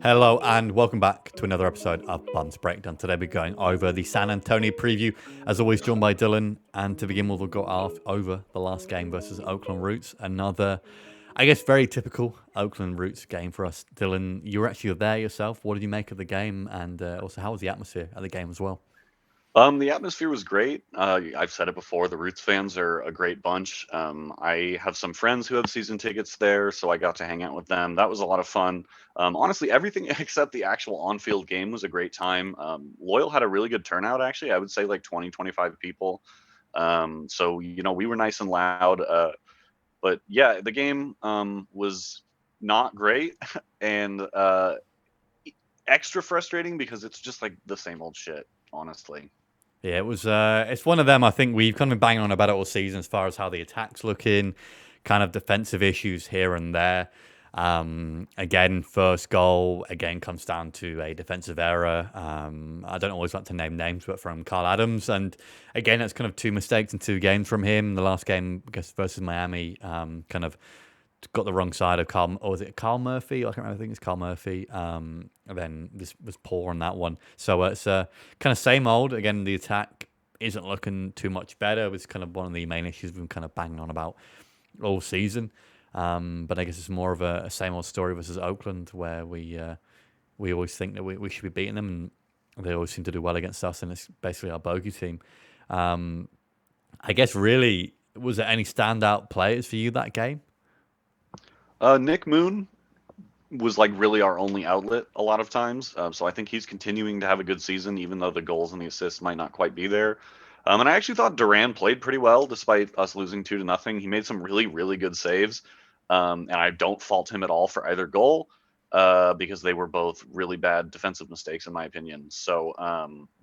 Hello and welcome back to another episode of Buns Breakdown. Today we're going over the San Antonio preview. As always, joined by Dylan. And to begin with, we'll go over the last game versus Oakland Roots. Another, I guess, very typical Oakland Roots game for us. Dylan, you were actually there yourself. What did you make of the game? And also, how was the atmosphere at the game as well? The atmosphere was great. I've said it before. The Roots fans are a great bunch. I have some friends who have season tickets there, so I got to hang out with them. That was a lot of fun. Honestly, everything except the actual on-field game was a great time. Loyal had a really good turnout, actually. I would say like 20, 25 people. So we were nice and loud. But yeah, the game was not great and extra frustrating because it's just like the same old shit, honestly. Yeah, it was. It's one of them. I think we've kind of been banging on about it all season as far as how the attack's looking, kind of defensive issues here and there. Again, first goal again comes down to a defensive error. I don't always like to name names, but from Carl Adams, and again, it's kind of two mistakes in two games from him. The last game, I guess, versus Miami, kind of got the wrong side of Carl, or was it Carl Murphy? I can't remember. I think it's Carl Murphy. And then this was poor on that one. So it's kind of same old. Again, the attack isn't looking too much better. It's kind of one of the main issues we've been kind of banging on about all season. But I guess it's more of a same old story versus Oakland, where we always think that we should be beating them, and they always seem to do well against us, and it's basically our bogey team. I guess really, was there any standout players for you that game? Nick Moon was like really our only outlet a lot of times. So I think he's continuing to have a good season, even though the goals and the assists might not quite be there. And I actually thought Duran played pretty well despite us losing 2-0. He made some really, really good saves. And I don't fault him at all for either goal because they were both really bad defensive mistakes, in my opinion. So,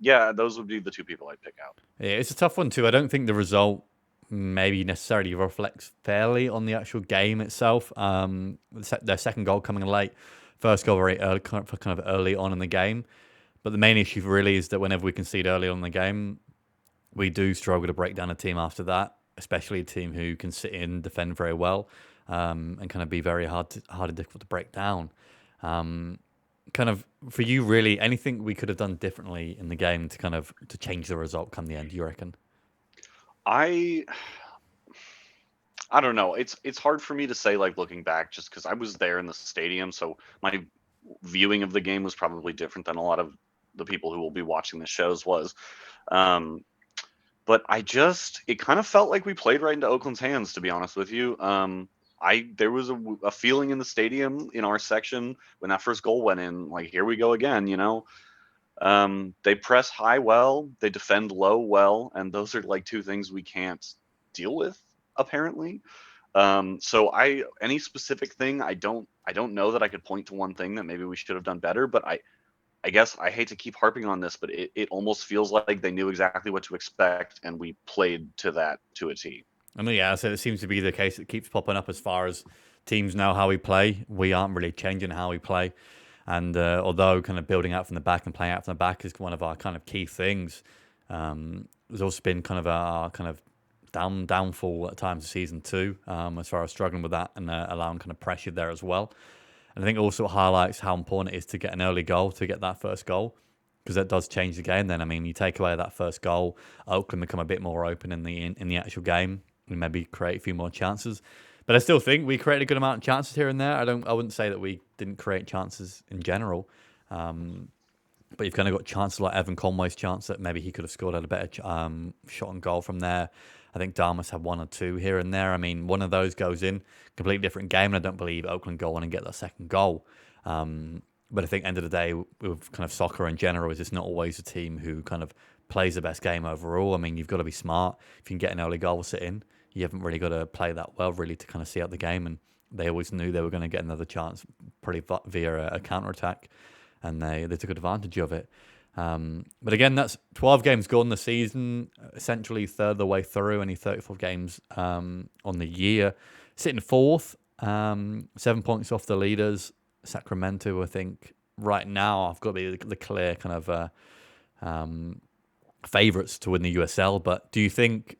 yeah, those would be the two people I'd pick out. Yeah, it's a tough one too. I don't think the result maybe necessarily reflects fairly on the actual game itself. Their second goal coming late, first goal very early, kind of early on in the game. But the main issue really is that whenever we concede early on in the game, we do struggle to break down a team after that, especially a team who can sit in, defend very well, and kind of be very hard and difficult to break down. Um, Kind of for you, really, anything we could have done differently in the game to kind of to change the result come the end? You reckon? I I don't know. It's hard for me to say like looking back just because I was there in the stadium, so my viewing of the game was probably different than a lot of the people who will be watching the shows was. Um, but it kind of felt like we played right into Oakland's hands, to be honest with you. I there was a feeling in the stadium in our section when that first goal went in, like here we go again. They press high well, they defend low well, and those are like two things we can't deal with apparently. So any specific thing I don't know that I could point to one thing that maybe we should have done better, but I guess I hate to keep harping on this, but it almost feels like they knew exactly what to expect and we played to that to a T. I mean, yeah, so it seems to be the case. It keeps popping up as far as teams know how we play. We aren't really changing how we play. And although kind of building out from the back and playing out from the back is one of our kind of key things, there's also been kind of our kind of downfall at times of season two, as far as struggling with that and allowing kind of pressure there as well. And I think also it highlights how important it is to get an early goal, to get that first goal, because that does change the game. Then I mean, you take away that first goal, Oakland become a bit more open in the actual game. We maybe create a few more chances. But I still think we created a good amount of chances here and there. I wouldn't say that we didn't create chances in general. Um, but you've kind of got chances like Evan Conway's chance that maybe he could have scored at a better shot on goal from there. I think Darmus had one or two here and there. I mean, one of those goes in, completely different game, and I don't believe Oakland go on and get that second goal. But I think end of the day, with kind of soccer in general, is it's not always a team who kind of plays the best game overall. I mean, you've got to be smart. If you can get an early goal sit in, you haven't really got to play that well really to kind of see out the game. And they always knew they were going to get another chance, probably via a counter attack, and they took advantage of it. But again, that's 12 games gone this season, essentially third of the way through, only 34 games on the year. Sitting fourth, 7 points off the leaders, Sacramento, I think, right now, I've got to be the clear kind of favourites to win the USL. But do you think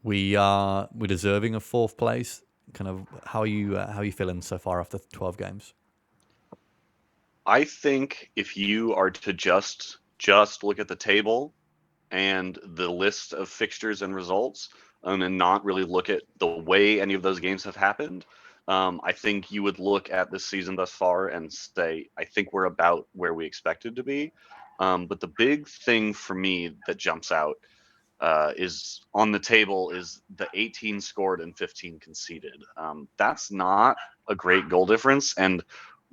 we're deserving of fourth place? Kind of how are you feeling so far after 12 games? I think if you are to just look at the table and the list of fixtures and results, and not really look at the way any of those games have happened, I think you would look at this season thus far and say, I think we're about where we expected to be. But the big thing for me that jumps out is on the table is the 18 scored and 15 conceded. That's not a great goal difference, and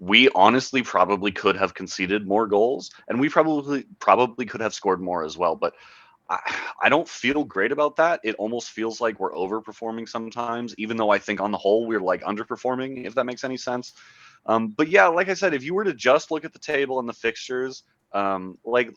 we honestly probably could have conceded more goals, and we probably could have scored more as well. But I, I don't feel great about that. It almost feels like we're overperforming sometimes, even though I think on the whole we're like underperforming, if that makes any sense. But yeah, like I said, if you were to just look at the table and the fixtures, like,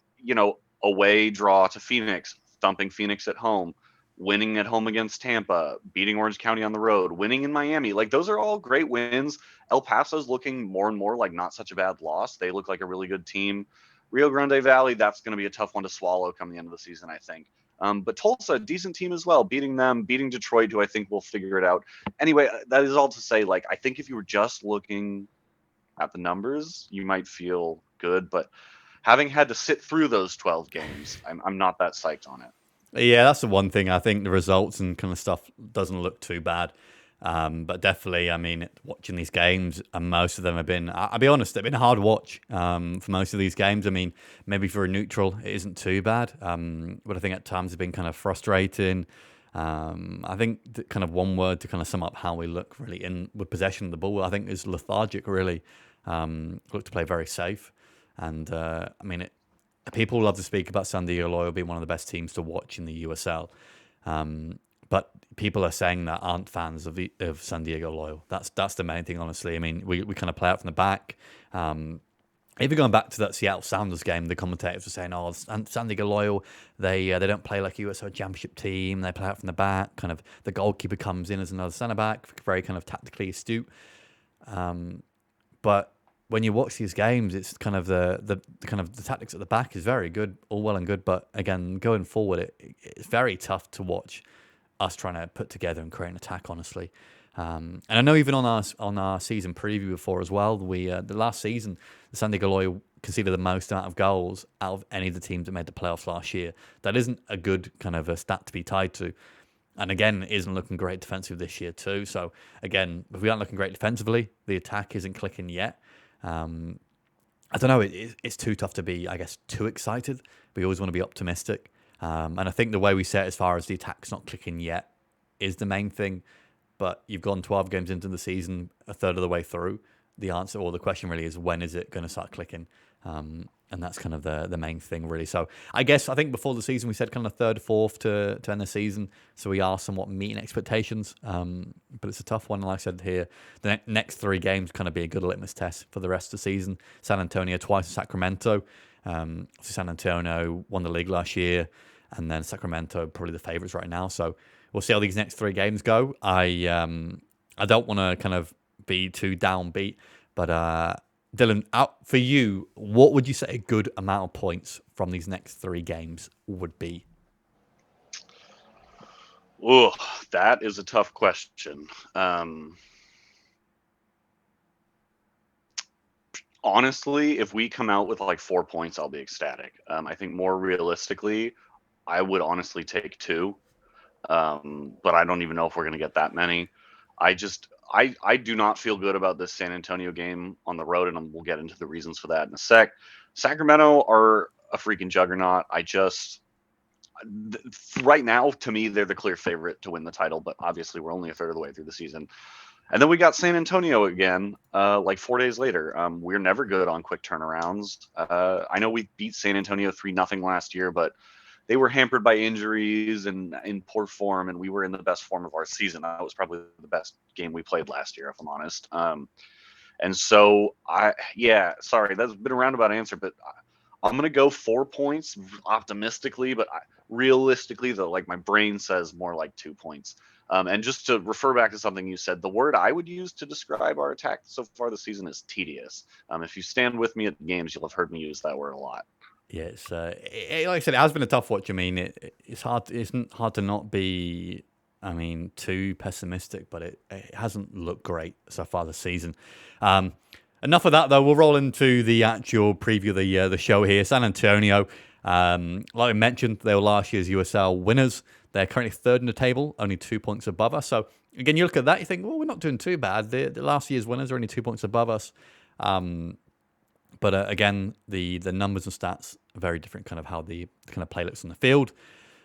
away draw to Phoenix, thumping Phoenix at home, winning at home against Tampa, beating Orange County on the road, winning in Miami, like those are all great wins. El Paso's looking more and more like not such a bad loss. They look like a really good team. Rio Grande Valley, that's going to be a tough one to swallow come the end of the season, I think. But Tulsa, decent team as well, beating them, beating Detroit, who I think will figure it out. Anyway, that is all to say, like, I think if you were just looking at the numbers, you might feel good. But having had to sit through those 12 games, I'm not that psyched on it. Yeah, that's the one thing. I think the results and kind of stuff doesn't look too bad. But definitely, I mean, watching these games, and most of them have been, I'll be honest, they've been hard to watch for most of these games. I mean, maybe for a neutral, it isn't too bad. But I think at times it's been kind of frustrating. I think kind of one word to kind of sum up how we look really in with possession of the ball, I think is lethargic, really. Look to play very safe. And I mean, people love to speak about San Diego Loyal being one of the best teams to watch in the USL. But people are saying that aren't fans of San Diego Loyal. That's the main thing, honestly. I mean, we kind of play out from the back. Even going back to that Seattle Sounders game, the commentators were saying, "Oh, San Diego Loyal, they don't play like a USL Championship team. They play out from the back. Kind of the goalkeeper comes in as another centre back, very kind of tactically astute." But when you watch these games, it's kind of the kind of the tactics at the back is very good, all well and good. But again, going forward, it's very tough to watch us trying to put together and create an attack, honestly. And I know even on our season preview before as well, the last season, the San Diego Loyal conceded the most amount of goals out of any of the teams that made the playoffs last year. That isn't a good kind of a stat to be tied to. And again, it isn't looking great defensive this year too. So again, if we aren't looking great defensively, the attack isn't clicking yet. I don't know. It's too tough to be, I guess, too excited. We always want to be optimistic. And I think the way we set as far as the attack's not clicking yet is the main thing. But you've gone 12 games into the season, a third of the way through. The answer or the question really is, when is it going to start clicking? And that's kind of the main thing, really. So I think before the season we said kind of third, fourth to end the season. So we are somewhat meeting expectations. But it's a tough one. Like I said here, the next three games kind of be a good litmus test for the rest of the season. San Antonio twice, Sacramento. San Antonio won the league last year, and then Sacramento probably the favourites right now. So we'll see how these next three games go. I don't want to kind of be too downbeat, but Dylan, out for you, what would you say a good amount of points from these next three games would be? Oh, that is a tough question. Honestly, if we come out with like 4 points, I'll be ecstatic. I think more realistically, I would honestly take two, but I don't even know if we're going to get that many. I do not feel good about this San Antonio game on the road, and we'll get into the reasons for that in a sec. Sacramento are a freaking juggernaut. Right now, to me, they're the clear favorite to win the title, but obviously we're only a third of the way through the season. And then we got San Antonio again, like 4 days later. We're never good on quick turnarounds. I know we beat San Antonio 3-0 last year, but they were hampered by injuries and in poor form, and we were in the best form of our season. That was probably the best game we played last year, if I'm honest. And so yeah, sorry, that's been a roundabout answer, but I'm gonna go 4 points optimistically, but realistically, though, like my brain says more like 2 points. And just to refer back to something you said, the word I would use to describe our attack so far this season is tedious. If you stand with me at the games, you'll have heard me use that word a lot. Yeah, like I said, it has been a tough watch. I mean, it's hard. It's hard to not be, I mean, too pessimistic, but it hasn't looked great so far this season. enough of that, though. We'll roll into the actual preview of the show here. San Antonio, like I mentioned, they were last year's USL winners. They're currently third in the table, only 2 points above us. So, again, you look at that, you think, well, we're not doing too bad. The last year's winners are only 2 points above us. But again, the numbers and stats are very different, kind of how the kind of play looks on the field.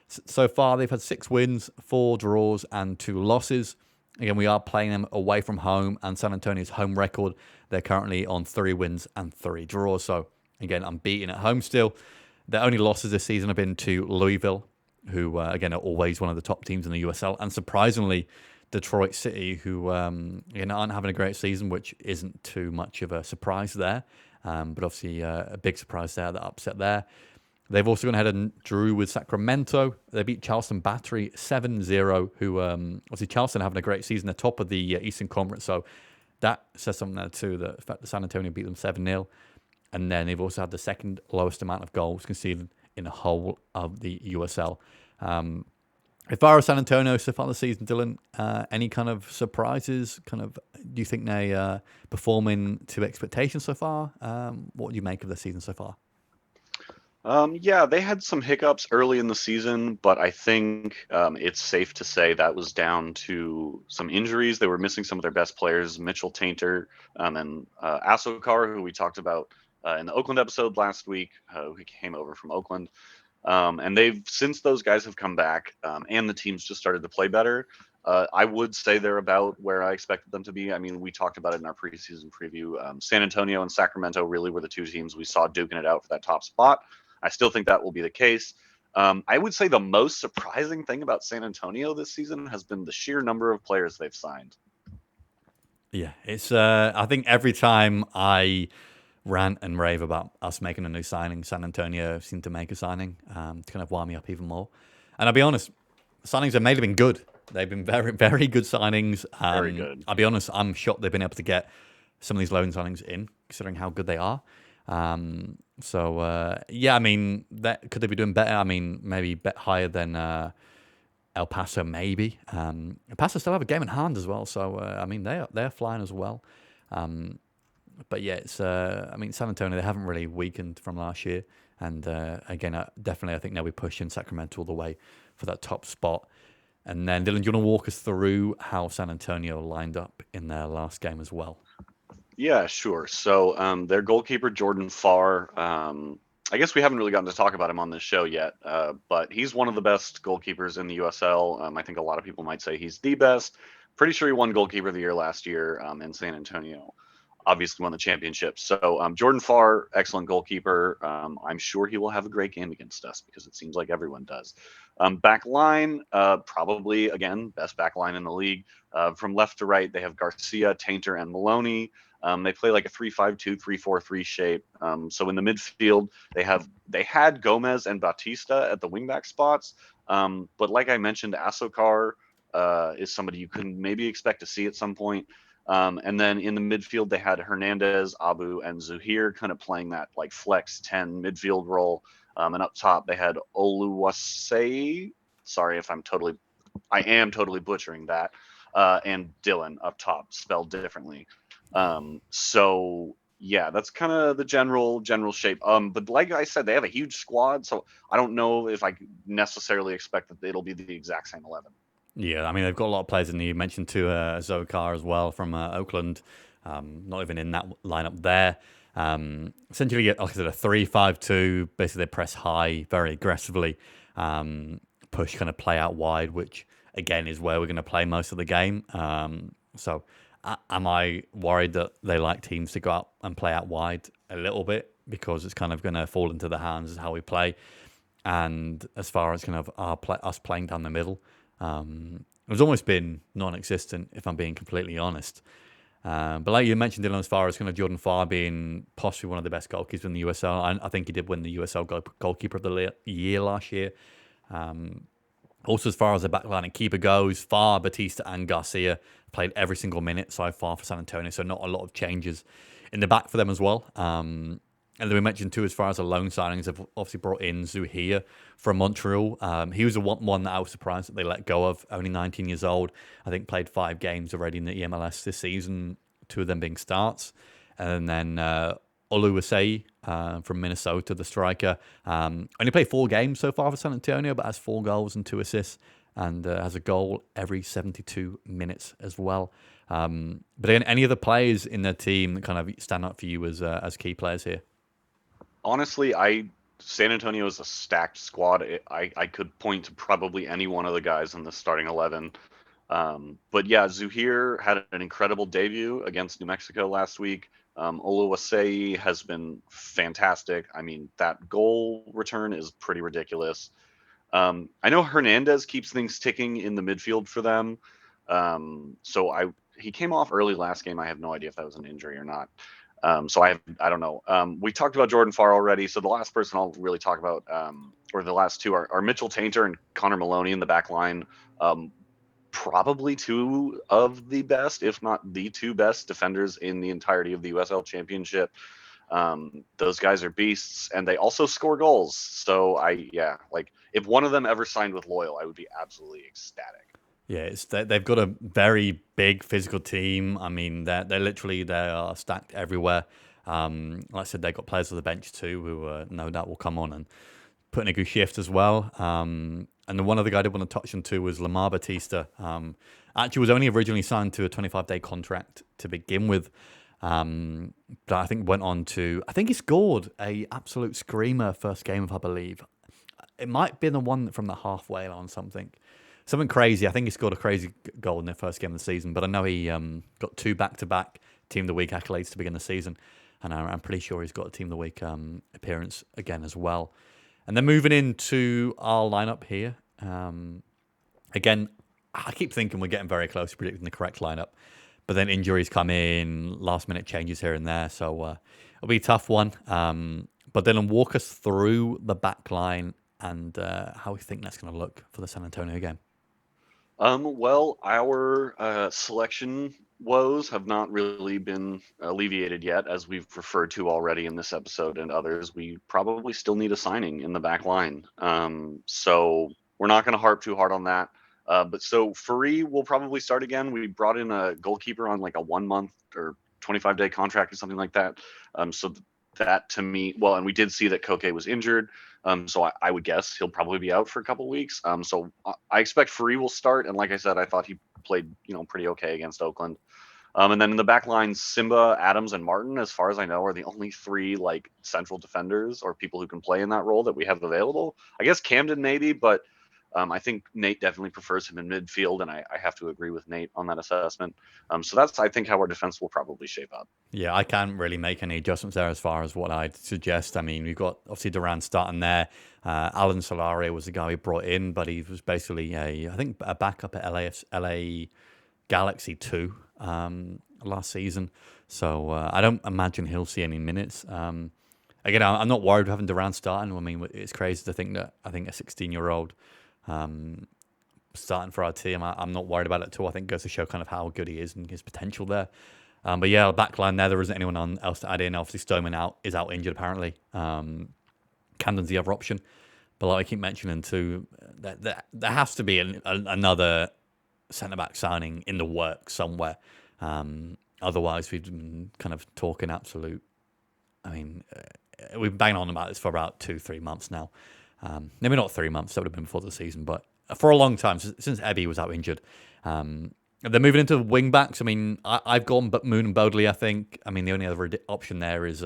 So far, they've had 6 wins, 4 draws, and 2 losses. Again, we are playing them away from home, and San Antonio's home record, they're currently on 3 wins and 3 draws. So, again, unbeaten at home still. Their only losses this season have been to Louisville, who, again, are always one of the top teams in the USL. And surprisingly, Detroit City, who again, aren't having a great season, which isn't too much of a surprise there. But obviously, a big surprise there, that upset there. They've also gone ahead and drew with Sacramento. They beat Charleston Battery 7-0, who, obviously, Charleston having a great season. They're top of the Eastern Conference, so that says something there too, the fact that San Antonio beat them 7-0. And then they've also had the second lowest amount of goals conceded in the whole of the USL. As far as San Antonio so far this season, Dylan, any kind of surprises? Do you think they performing to expectations so far? What do you make of the season so far? Yeah, they had some hiccups early in the season, but I think it's safe to say that was down to some injuries. They were missing some of their best players, Mitchell Tainter and Asokar, who we talked about in the Oakland episode last week, who came over from Oakland. And since those guys have come back and the team's just started to play better, I would say they're about where I expected them to be. I mean, we talked about it in our preseason preview. San Antonio and Sacramento really were the 2 teams we saw duking it out for that top spot. I still think that will be the case. I would say the most surprising thing about San Antonio this season has been the sheer number of players they've signed. Yeah, it's. I think every time I rant and rave about us making a new signing, San Antonio seem to make a signing to kind of wind me up even more. And I'll be honest, signings have mainly been good. They've been very, very good signings. Very good. I'll be honest, I'm shocked they've been able to get some of these loan signings in, considering how good they are. Yeah, I mean, could they be doing better? I mean, maybe a bit higher than El Paso, maybe. El Paso still have a game in hand as well, so I mean, they're flying as well. But yeah, it's. I mean, San Antonio, they haven't really weakened from last year, and again, definitely, I think they'll be pushing Sacramento all the way for that top spot. And then, Dylan, do you want to walk us through how San Antonio lined up in their last game as well? Yeah, sure. So their goalkeeper, Jordan Farr, I guess we haven't really gotten to talk about him on this show yet, but he's one of the best goalkeepers in the USL. I think a lot of people might say he's the best. Pretty sure he won goalkeeper of the year last year in San Antonio. Obviously won the championship. So Jordan Farr, excellent goalkeeper. I'm sure he will have a great game against us because it seems like everyone does. Back line, probably, again, best back line in the league. From left to right, they have Garcia, Tainter, and Maloney. They play like a 3-5-2, 3-4-3 shape. So in the midfield, they had Gomez and Batista at the wingback spots. But like I mentioned, Asokar is somebody you can maybe expect to see at some point. And then in the midfield, they had Hernandez, Abu, and Zuhir kind of playing that like flex 10 midfield role. And up top, they had Oluwase. Sorry if I am totally butchering that. And Dylan up top, spelled differently. So yeah, that's kind of the general shape. But like I said, they have a huge squad, so I don't know if I necessarily expect that it'll be the exact same 11. Yeah, I mean, they've got a lot of players in there. You mentioned too Zokar as well from Oakland, not even in that lineup there. Essentially, like I said, a 3-5-2. Basically, they press high very aggressively, push kind of play out wide, which again is where we're going to play most of the game. So am I worried that they like teams to go out and play out wide a little bit because it's kind of going to fall into the hands of how we play? And as far as kind of us playing down the middle, it's almost been non-existent, if I'm being completely honest. But like you mentioned, Dylan, as far as kind of Jordan Farr being possibly one of the best goalkeepers in the USL, I think he did win the USL goalkeeper of the year last year. Also, as far as the backline and keeper goes, Farr, Batista, and Garcia played every single minute so far for San Antonio, so not a lot of changes in the back for them as well. And then we mentioned too, as far as the loan signings, they've obviously brought in Zuhir from Montreal. He was the one that I was surprised that they let go of. Only 19 years old. I think played 5 games already in the EMLS this season, 2 of them being starts. And then Oluwaseyi from Minnesota, the striker. Only played 4 games so far for San Antonio, but has 4 goals and 2 assists, and has a goal every 72 minutes as well. But again, any other players in their team that kind of stand out for you as key players here? Honestly, San Antonio is a stacked squad. I could point to probably any one of the guys in the starting 11. But yeah, Zuhir had an incredible debut against New Mexico last week. Oluwaseyi has been fantastic. I mean, that goal return is pretty ridiculous. I know Hernandez keeps things ticking in the midfield for them. He came off early last game. I have no idea if that was an injury or not. I don't know. We talked about Jordan Farr already. So the last person I'll really talk about, or the last two, are Mitchell Tainter and Connor Maloney in the back line. Probably 2 of the best, if not the 2 best defenders in the entirety of the USL Championship. Those guys are beasts, and they also score goals. So like if one of them ever signed with Loyal, I would be absolutely ecstatic. Yeah, they've got a very big physical team. I mean, they are stacked everywhere. Like I said, they've got players on the bench too, who no doubt will come on and put in a good shift as well. And the one other guy I did want to touch on too was Lamar Batista. Actually, was only originally signed to a 25-day contract to begin with. But I think went on to, I think he scored a absolute screamer first game of, I believe. It might be the one from the halfway line, something crazy. I think he scored a crazy goal in their first game of the season, but I know he got 2 back-to-back Team of the Week accolades to begin the season, and I'm pretty sure he's got a Team of the Week appearance again as well. And then moving into our lineup here, again, I keep thinking we're getting very close to predicting the correct lineup, but then injuries come in, last-minute changes here and there, so it'll be a tough one. But then walk us through the back line and how we think that's going to look for the San Antonio game. Well, our selection woes have not really been alleviated yet, as we've referred to already in this episode and others. We probably still need a signing in the back line. So we're not going to harp too hard on that. But so Fari will probably start again. We brought in a goalkeeper on like a 1-month or 25-day contract or something like that. So that to me, well, and we did see that Koke was injured. So I would guess he'll probably be out for a couple weeks. So I expect Fari will start. And like I said, I thought he played, pretty okay against Oakland. And then in the back line, Simba, Adams, and Martin, as far as I know, are the only 3 like central defenders or people who can play in that role that we have available. I guess Camden maybe, but I think Nate definitely prefers him in midfield, and I have to agree with Nate on that assessment. So that's, I think, how our defense will probably shape up. Yeah, I can't really make any adjustments there as far as what I'd suggest. I mean, we've got obviously Duran starting there. Alan Solari was the guy we brought in, but he was basically a backup at LA Galaxy 2 last season. So I don't imagine he'll see any minutes. Again, I'm not worried with having Duran starting. I mean, it's crazy to think that I think a 16-year-old starting for our team. I'm not worried about it at all. I think it goes to show kind of how good he is and his potential there. But yeah, back line there isn't anyone else to add in. Obviously, Stoneman is out injured apparently. Camden's the other option. But like I keep mentioning too, there has to be another centre-back signing in the works somewhere. Otherwise, we've been kind of talking absolute. I mean, we've been banging on about this for about 2-3 months now. Maybe not 3 months, that would have been before the season, but for a long time, since Ebby was out injured. They're moving into wing backs. I mean, I've gone but Moon and Bodley, I think. I mean, the only other option there is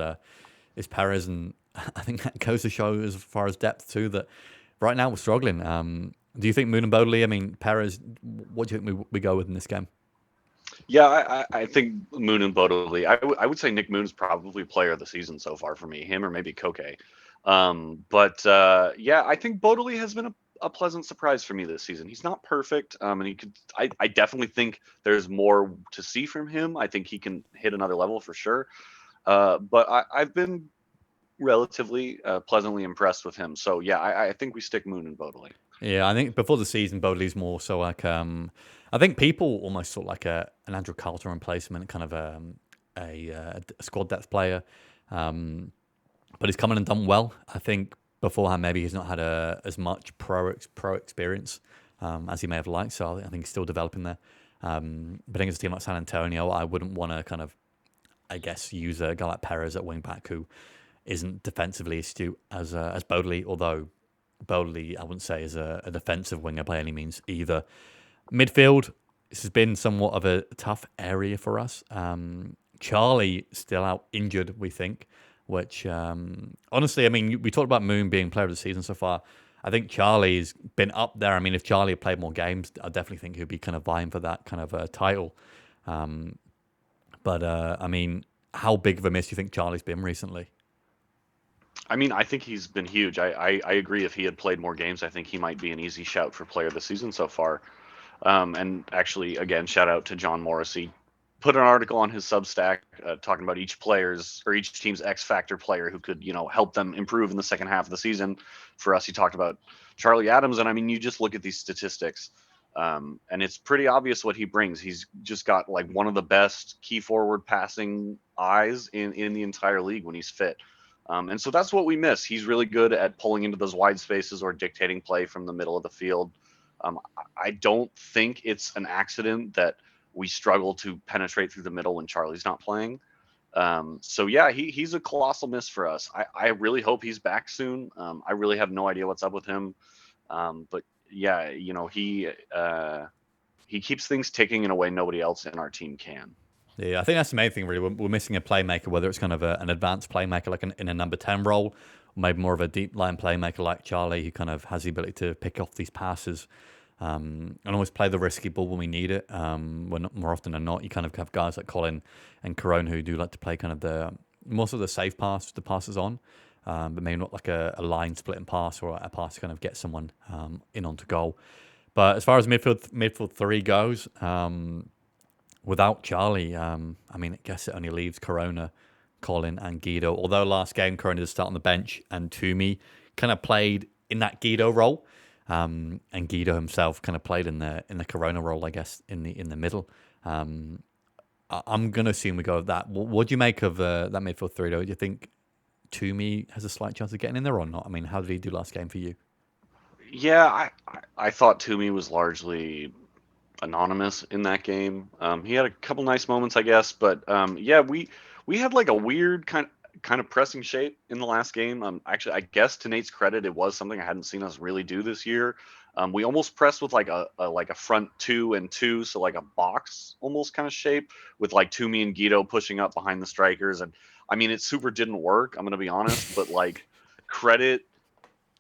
Perez, and I think that goes to show as far as depth too, that right now we're struggling. Do you think Moon and Bodley, I mean, Perez, what do you think we go with in this game? Yeah, I think Moon and Bodley. I would say Nick Moon is probably player of the season so far for me. Him or maybe Koke. I think Bodley has been a pleasant surprise for me this season. He's not perfect, and he could. I definitely think there's more to see from him. I think he can hit another level for sure. But I've been relatively pleasantly impressed with him. So yeah, I think we stick Moon and Bodley. Yeah, I think before the season, Bodley's more so like I think people almost thought like an Andrew Carlton replacement, kind of a squad depth player. But he's come in and done well. I think beforehand maybe he's not had as much pro experience as he may have liked. So I think he's still developing there. But against a team like San Antonio, I wouldn't want to kind of I guess, use a guy like Perez at wing back who isn't defensively astute as Bodley, although Bodley, I wouldn't say is a defensive winger by any means either. Midfield, this has been somewhat of a tough area for us. Charlie still out injured, we think, which honestly, I mean, we talked about Moon being player of the season so far. I think Charlie's been up there. I mean, if Charlie had played more games, I definitely think he'd be kind of vying for that kind of title. But I mean, how big of a miss do you think Charlie's been recently? I mean, I think he's been huge. I agree. If he had played more games, I think he might be an easy shout for player of the season so far. And actually, again, shout out to John Morrissey. Put an article on his Substack talking about each team's X factor player who could, help them improve in the second half of the season. For us, he talked about Charlie Adams, and I mean, you just look at these statistics, and it's pretty obvious what he brings. He's just got like one of the best key forward passing eyes in the entire league when he's fit. And so that's what we miss. He's really good at pulling into those wide spaces or dictating play from the middle of the field. I don't think it's an accident that we struggle to penetrate through the middle when Charlie's not playing. So yeah, he's a colossal miss for us. I really hope he's back soon. I really have no idea what's up with him. But yeah, he keeps things ticking in a way nobody else in our team can. Yeah, I think that's the main thing, really. We're missing a playmaker, whether it's kind of an advanced playmaker like in a number 10 role, or maybe more of a deep line playmaker like Charlie, who kind of has the ability to pick off these passes and always play the risky ball when we need it. When more often than not, you kind of have guys like Colin and Corona who do like to play kind of the most of the safe pass, the passes on, but maybe not like a line splitting pass or a pass to kind of get someone in onto goal. But as far as midfield three goes, without Charlie, I mean, I guess it only leaves Corona, Colin, and Guido. Although last game, Corona did start on the bench, and Toomey kind of played in that Guido role, and Guido himself kind of played in the Corona role, I guess, in the middle. I'm going to assume we go with that. What do you make of that midfield three, though? Do you think Toomey has a slight chance of getting in there or not? I mean, how did he do last game for you? Yeah, I thought Toomey was largely anonymous in that game. He had a couple nice moments, I guess, but yeah, we had like a weird kind of pressing shape in the last game. Actually, I guess to Nate's credit, it was something I hadn't seen us really do this year. We almost pressed with like a front 2 and 2, so like a box almost kind of shape with like Toomey and Guido pushing up behind the strikers. And I mean, it super didn't work. I'm gonna be honest, but like credit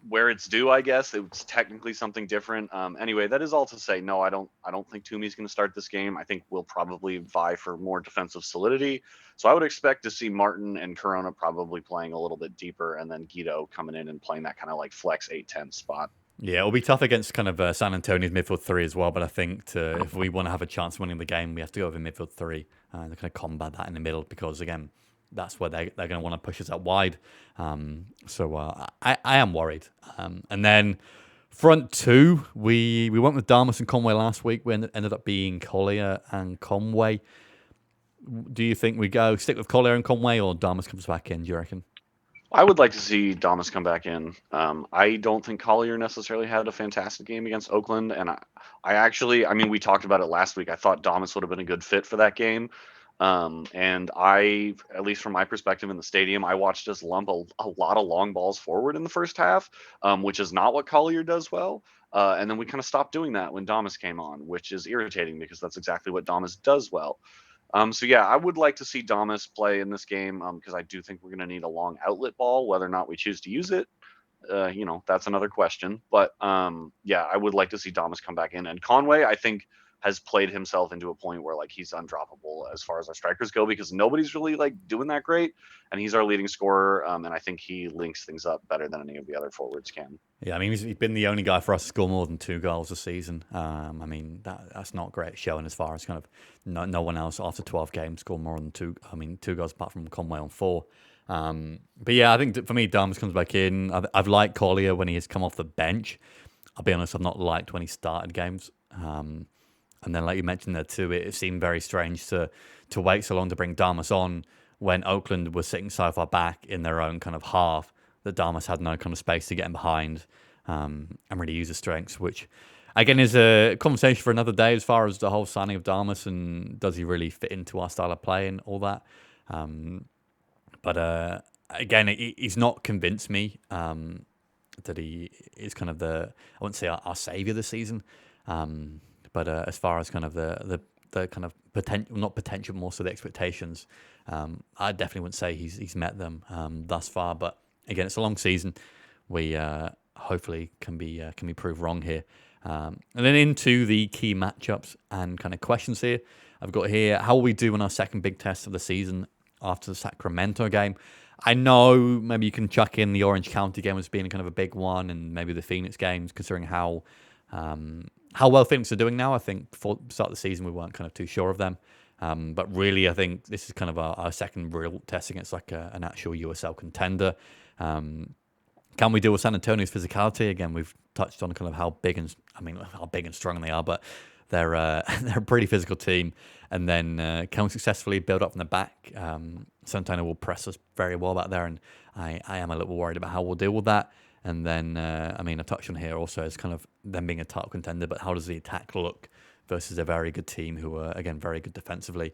where it's due, I guess. It's technically something different. Anyway, that is all to say, no, I don't think Toomey's going to start this game. I think we'll probably vie for more defensive solidity. So I would expect to see Martin and Corona probably playing a little bit deeper, and then Guido coming in and playing that kind of like flex 8-10 spot. Yeah, it'll be tough against kind of San Antonio's midfield three as well. But I think if we want to have a chance of winning the game, we have to go with a midfield three and kind of combat that in the middle because, again, that's where they're going to want to push us out wide. So I am worried. And then front two, we went with Damas and Conway last week. We ended up being Collier and Conway. Do you think we stick with Collier and Conway or Damas comes back in, do you reckon? I would like to see Damas come back in. I don't think Collier necessarily had a fantastic game against Oakland. And I mean, we talked about it last week. I thought Damas would have been a good fit for that game. And at least from my perspective in the stadium, I watched us lump a lot of long balls forward in the first half, which is not what Collier does well. And then we kind of stopped doing that when Damas came on, which is irritating because that's exactly what Damas does well. So yeah, I would like to see Damas play in this game because I do think we're going to need a long outlet ball. Whether or not we choose to use it, that's another question. But yeah, I would like to see Damas come back in. And Conway, I think, has played himself into a point where like he's undroppable as far as our strikers go because nobody's really like doing that great, and he's our leading scorer. And I think he links things up better than any of the other forwards can. Yeah, I mean he's been the only guy for us to score more than 2 goals a season. I mean that's not great showing as far as kind of no one else after 12 games scored more than 2. I mean 2 goals apart from Conway on 4. But yeah, I think for me Damas comes back in. I've liked Collier when he has come off the bench. I'll be honest, I've not liked when he started games. And then, like you mentioned there too, it seemed very strange to wait so long to bring Damas on when Oakland was sitting so far back in their own kind of half that Damas had no kind of space to get in behind and really use his strengths, which again is a conversation for another day as far as the whole signing of Damas and does he really fit into our style of play and all that. But again, he's not convinced me that he is kind of I wouldn't say our savior this season. But as far as kind of the kind of potential, not potential, more so the expectations, I definitely wouldn't say he's met them thus far. But again, it's a long season. We hopefully can be proved wrong here. And then into the key matchups and kind of questions here. I've got here, how will we do in our second big test of the season after the Sacramento game? I know maybe you can chuck in the Orange County game as being kind of a big one, and maybe the Phoenix games, considering how well Phoenix are doing now. I think before the start of the season, we weren't kind of too sure of them. But really, I think this is kind of our second real test against like an actual USL contender. Can we deal with San Antonio's physicality? Again, we've touched on kind of how big and strong they are, but they're they're a pretty physical team. And then can we successfully build up from the back? San Antonio will press us very well back there, and I am a little worried about how we'll deal with that. And then, I touched on here also as kind of them being a title contender, but how does the attack look versus a very good team who are, again, very good defensively?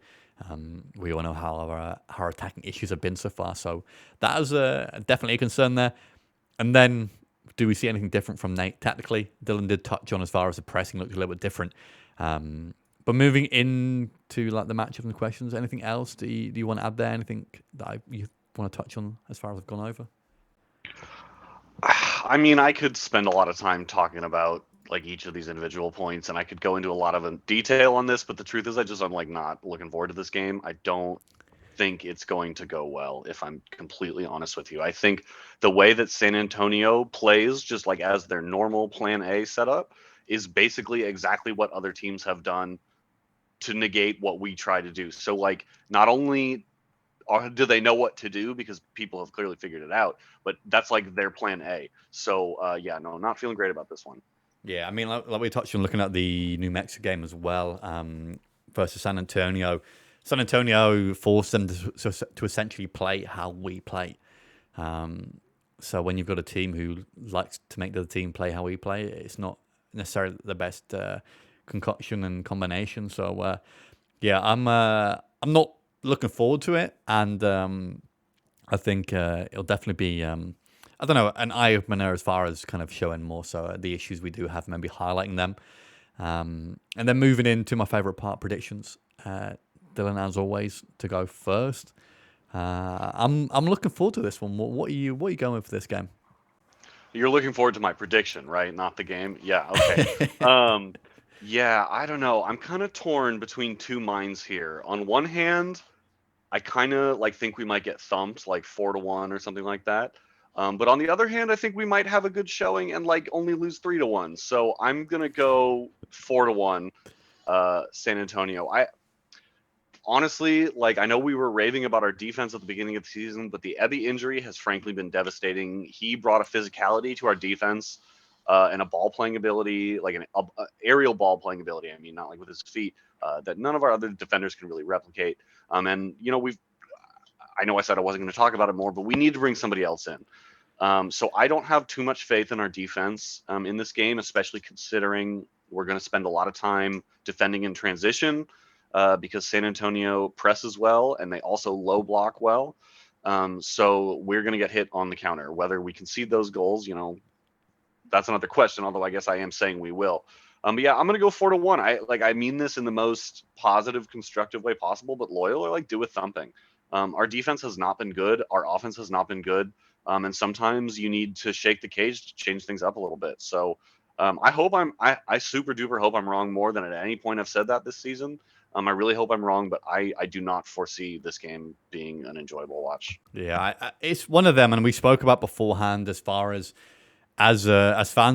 We all know how our attacking issues have been so far. So that is definitely a concern there. And then, do we see anything different from Nate tactically? Dylan did touch on as far as the pressing looks a little bit different. But moving into like the matchup and the questions, anything else? Do you want to add there? Anything that you want to touch on as far as I've gone over? I could spend a lot of time talking about like each of these individual points, and I could go into a lot of detail on this. But the truth is, I'm like not looking forward to this game. I don't think it's going to go well, if I'm completely honest with you. I think the way that San Antonio plays, just like as their normal plan A setup, is basically exactly what other teams have done to negate what we try to do. So like not only do they know what to do because people have clearly figured it out, but that's like their plan A. So not feeling great about this one. Yeah, like we touched on looking at the New Mexico game as well versus San Antonio. San Antonio forced them to essentially play how we play. So when you've got a team who likes to make the other team play how we play, it's not necessarily the best concoction and combination. So I'm not looking forward to it, and I think it'll definitely be I don't know, an eye opener as far as kind of showing more so the issues we do have, maybe highlighting them, and then moving into my favorite part, predictions. Dylan, as always, to go first. I'm looking forward to this one. What are you going with for this game? You're looking forward to my prediction, right? Not the game. Yeah. Okay. Yeah. I don't know. I'm kind of torn between two minds here. On one hand, I kind of like think we might get thumped, like 4-1 or something like that. But on the other hand, I think we might have a good showing and like only lose 3-1. So I'm gonna go 4-1, San Antonio. Honestly, like I know we were raving about our defense at the beginning of the season, but the Ebby injury has frankly been devastating. He brought a physicality to our defense and a ball playing ability, like an aerial ball playing ability. Not like with his feet, that none of our other defenders can really replicate. And I know I said I wasn't going to talk about it more, but we need to bring somebody else in. So I don't have too much faith in our defense in this game, especially considering we're going to spend a lot of time defending in transition. Because San Antonio presses well and they also low block well. So we're going to get hit on the counter. Whether we concede those goals, that's another question, although I guess I am saying we will. But yeah, I'm going to go 4-1. I mean this in the most positive, constructive way possible, but loyal or like do a thumping. Our defense has not been good. Our offense has not been good. And sometimes you need to shake the cage to change things up a little bit. So I super duper hope I'm wrong more than at any point I've said that this season. I really hope I'm wrong, but I do not foresee this game being an enjoyable watch. Yeah, it's one of them, and we spoke about beforehand as far as fans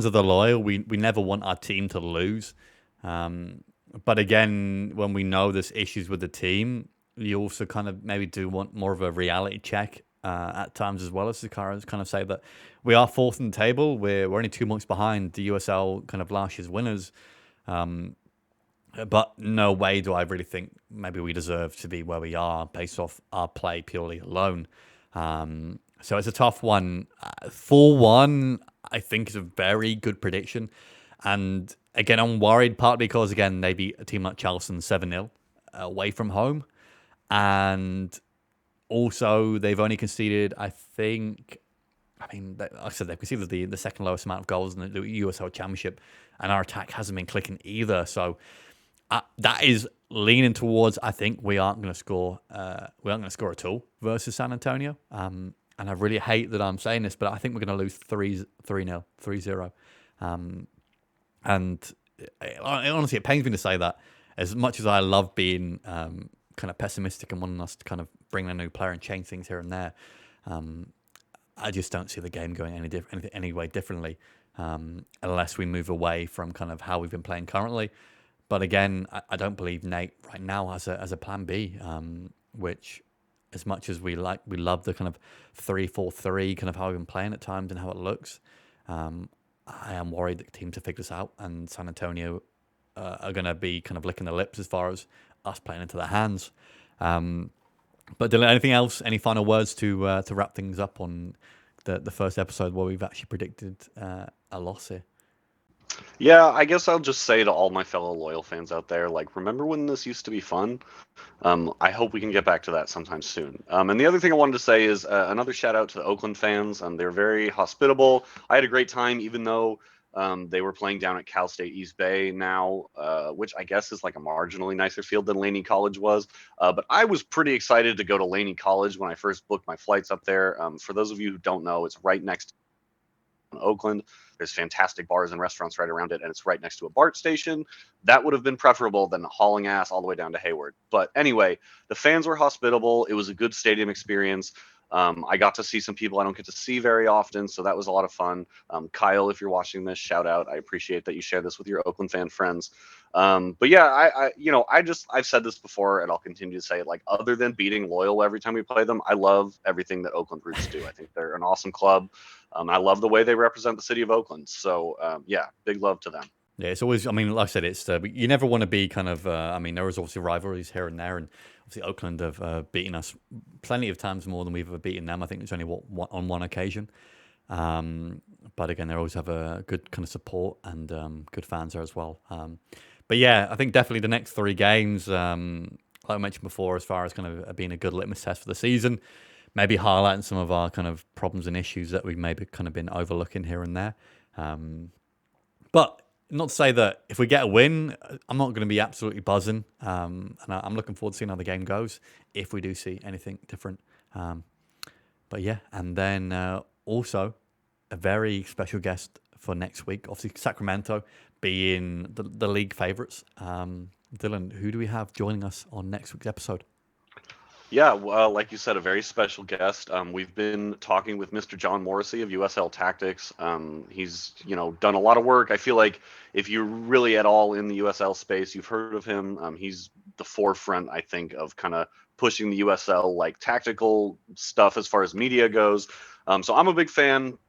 of the Loyal, we never want our team to lose. But again, when we know there's issues with the team, you also kind of maybe do want more of a reality check at times as well, as Sakara kind of say that we are fourth in the table. We're only 2 months behind the USL kind of last year's winners. But no way do I really think maybe we deserve to be where we are based off our play purely alone. So it's a tough one. 4-1, I think, is a very good prediction. And again, I'm worried partly because, again, they beat a team like Charleston 7-0 away from home. And Also, they've only conceded, I think, like I said, they've conceded the second lowest amount of goals in the USL Championship, and our attack hasn't been clicking either. So that is leaning towards, I think we aren't going to score. We aren't going to score at all versus San Antonio. And I really hate that I'm saying this, but I think we're going to lose 3-0, 3-0. And honestly, it pains me to say that. As much as I love being kind of pessimistic and wanting us to kind of bring in a new player and change things here and there, I just don't see the game going any way differently unless we move away from kind of how we've been playing currently. But again, I don't believe Nate right now has a plan B, which, as much as we love the kind of 3-4-3, kind of how we've been playing at times and how it looks. I am worried that teams have figured this out, and San Antonio are going to be kind of licking their lips as far as us playing into their hands. But Dylan, anything else? Any final words to wrap things up on the first episode where we've actually predicted a loss here? Yeah, I guess I'll just say to all my fellow loyal fans out there, like, remember when this used to be fun? I hope we can get back to that sometime soon. And the other thing I wanted to say is another shout out to the Oakland fans. They're very hospitable. I had a great time, even though they were playing down at Cal State East Bay now, which I guess is like a marginally nicer field than Laney College was. But I was pretty excited to go to Laney College when I first booked my flights up there. For those of you who don't know, it's right next to Oakland. There's fantastic bars and restaurants right around it, and it's right next to a BART station. That would have been preferable than hauling ass all the way down to Hayward. But anyway, the fans were hospitable. It was a good stadium experience. I got to see some people I don't get to see very often, so that was a lot of fun. Kyle, if you're watching this, shout out. I appreciate that you share this with your Oakland fan friends. But yeah, I've said this before, and I'll continue to say it. Like, other than beating Loyal every time we play them, I love everything that Oakland Roots do. I think they're an awesome club. I love the way they represent the city of Oakland. So yeah, big love to them. Yeah, it's always, like I said, it's you never want to be kind of, there is obviously rivalries here and there, and obviously Oakland have beaten us plenty of times more than we've ever beaten them. I think it's only on one occasion. But again, they always have a good kind of support and good fans there as well. But yeah, I think definitely the next 3 games, like I mentioned before, as far as kind of being a good litmus test for the season, maybe highlighting some of our kind of problems and issues that we've maybe kind of been overlooking here and there. But not to say that if we get a win, I'm not going to be absolutely buzzing. And I'm looking forward to seeing how the game goes if we do see anything different. But yeah, and then also a very special guest for next week. Obviously, Sacramento being the league favourites. Dylan, who do we have joining us on next week's episode? Yeah, well, like you said, a very special guest. We've been talking with Mr. John Morrissey of USL Tactics. He's, done a lot of work. I feel like if you're really at all in the USL space, you've heard of him. He's the forefront, I think, of kind of pushing the USL like tactical stuff as far as media goes. So I'm a big fan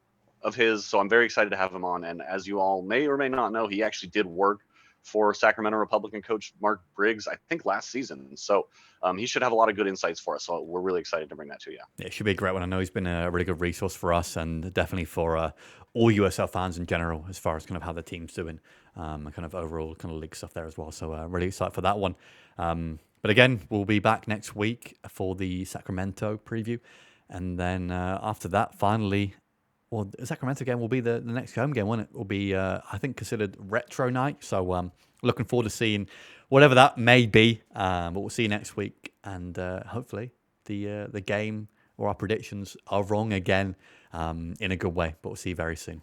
of his, so I'm very excited to have him on. And as you all may or may not know, he actually did work for Sacramento Republican coach Mark Briggs, I think last season. So he should have a lot of good insights for us. So we're really excited to bring that to you. Yeah, it should be a great one. I know he's been a really good resource for us and definitely for all USL fans in general, as far as kind of how the team's doing and kind of overall kind of league stuff there as well. So really excited for that one. But again, we'll be back next week for the Sacramento preview. And then after that, finally, well, the Sacramento game will be the next home game, won't it? Will be, I think, considered retro night. So looking forward to seeing whatever that may be. But we'll see you next week. And hopefully the game or our predictions are wrong again in a good way. But we'll see you very soon.